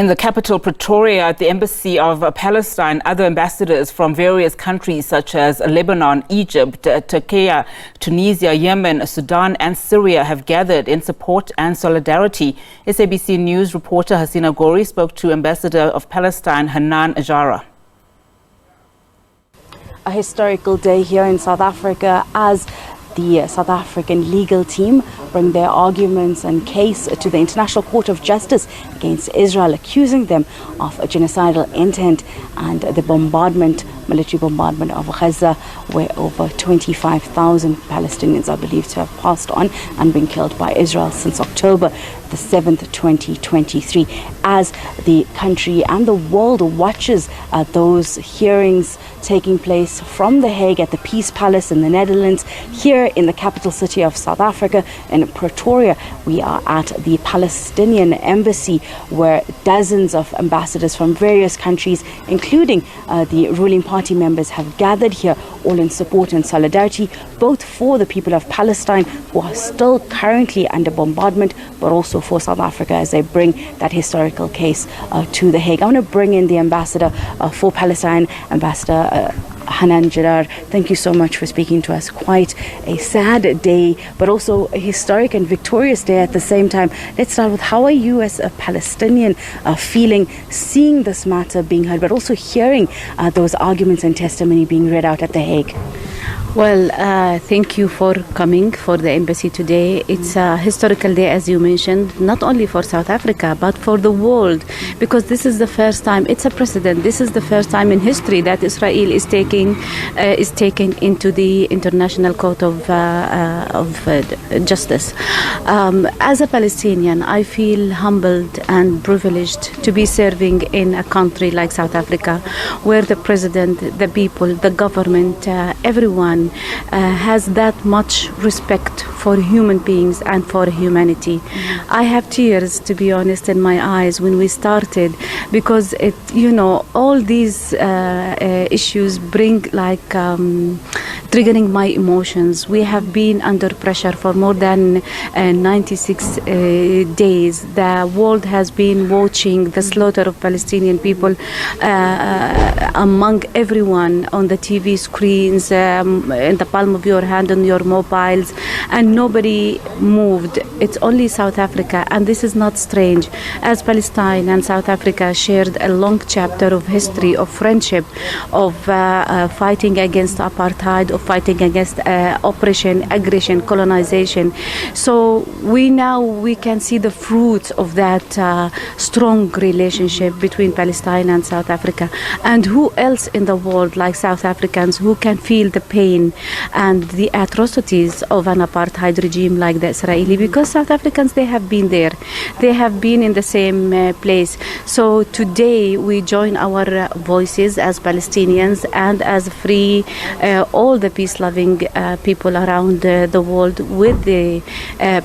In the capital, Pretoria, at the Embassy of Palestine, other ambassadors from various countries such as Lebanon, Egypt, Turkey, Tunisia, Yemen, Sudan and Syria have gathered in support and solidarity. SABC News reporter Hasina Gori spoke to Ambassador of Palestine, Hanan, Jarrar. A historical day here in South Africa as the South African legal team bring their arguments and case to the International Court of Justice against Israel, accusing them of a genocidal intent and the military bombardment of Gaza, where over 25,000 Palestinians are believed to have passed on and been killed by Israel since October the 7th, 2023. As the country and the world watches those hearings taking place from The Hague at the Peace Palace in the Netherlands, here in the capital city of South Africa, in Pretoria, we are at the Palestinian Embassy, where dozens of ambassadors from various countries, including the ruling party members, have gathered here, all in support and solidarity, both for the people of Palestine, who are still currently under bombardment, but also for South Africa as they bring that historical case to The Hague. I want to bring in the ambassador for Palestine, Ambassador Hanan Jarrar. Thank you so much for speaking to us. Quite a sad day, but also a historic and victorious day at the same time. Let's start with, how are you as a Palestinian feeling, seeing this matter being heard, but also hearing those arguments and testimony being read out at The Hague? Well, thank you for coming for the embassy today. It's a historical day, as you mentioned, not only for South Africa, but for the world, because this is the first time, it's a precedent, this is the first time in history that Israel is taken into the International Court of Justice. As a Palestinian, I feel humbled and privileged to be serving in a country like South Africa, where the president, the people, the government, everyone has that much respect for human beings and for humanity. I have tears, to be honest, in my eyes when we started, because all these issues bring triggering my emotions. We have been under pressure for more than 96 days. The world has been watching the slaughter of Palestinian people among everyone on the TV screens, in the palm of your hand, on your mobiles, and nobody moved. It's only South Africa, and this is not strange, as Palestine and South Africa shared a long chapter of history, of friendship, of fighting against apartheid, of fighting against oppression, aggression, colonization. So we can see the fruits of that strong relationship between Palestine and South Africa. And who else in the world like South Africans who can feel the pain and the atrocities of an apartheid regime like the Israeli? Because South Africans, they have been there, they have been in the same place. So today we join our voices as Palestinians and as free, all the peace-loving people around the world, with the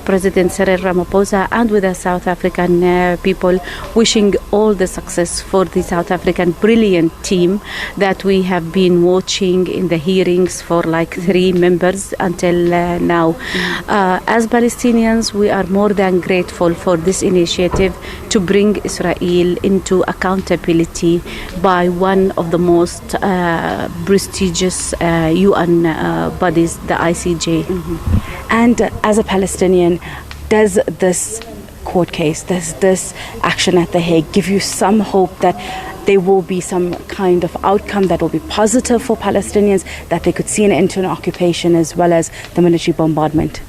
President Cyril Ramaphosa and with the South African people, wishing all the success for the South African brilliant team that we have been watching in the hearings for 3 members until now. As Palestinians, we are more than grateful for this initiative to bring Israel into accountability by one of the most prestigious UN bodies, the ICJ. And as a Palestinian, does this court case, does this action at The Hague give you some hope that there will be some kind of outcome that will be positive for Palestinians, that they could see an end to an occupation as well as the military bombardment?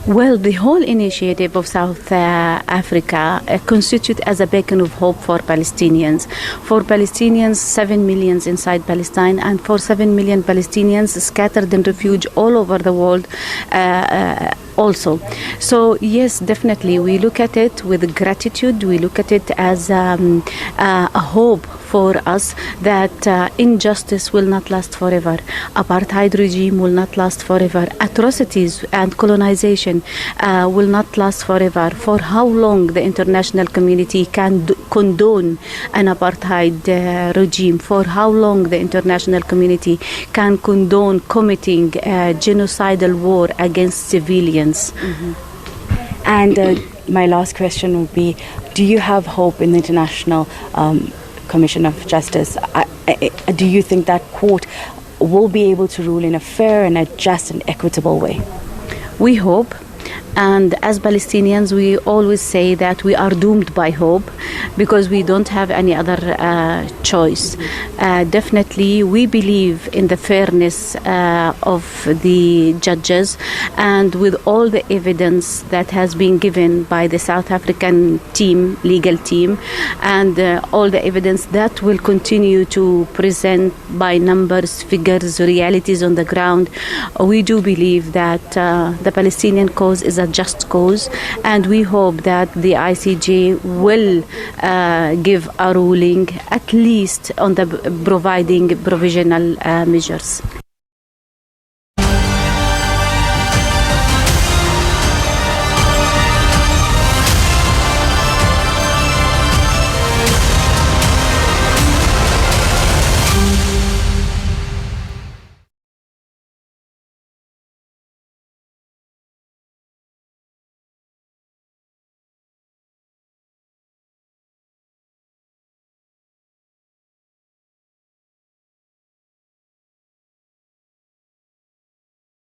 Well, the whole initiative of South Africa constitutes as a beacon of hope for Palestinians. For Palestinians, 7 million inside Palestine, and for 7 million Palestinians scattered in refuge all over the world also. So yes, definitely, we look at it with gratitude. We look at it as a hope for us that injustice will not last forever. Apartheid regime will not last forever. Atrocities and colonization will not last forever. For how long the international community can condone an apartheid regime? For how long the international community can condone committing a genocidal war against civilians? And my last question would be, Do you have hope in the International Commission of Justice? Do you think that court will be able to rule in a fair and a just and equitable way? We hope. And as Palestinians, we always say that we are doomed by hope because we don't have any other choice. Definitely, we believe in the fairness of the judges, and with all the evidence that has been given by the South African team, legal team, and all the evidence that will continue to present by numbers, figures, realities on the ground, we do believe that the Palestinian cause is a just cause, and we hope that the ICJ will give a ruling at least on the providing provisional measures.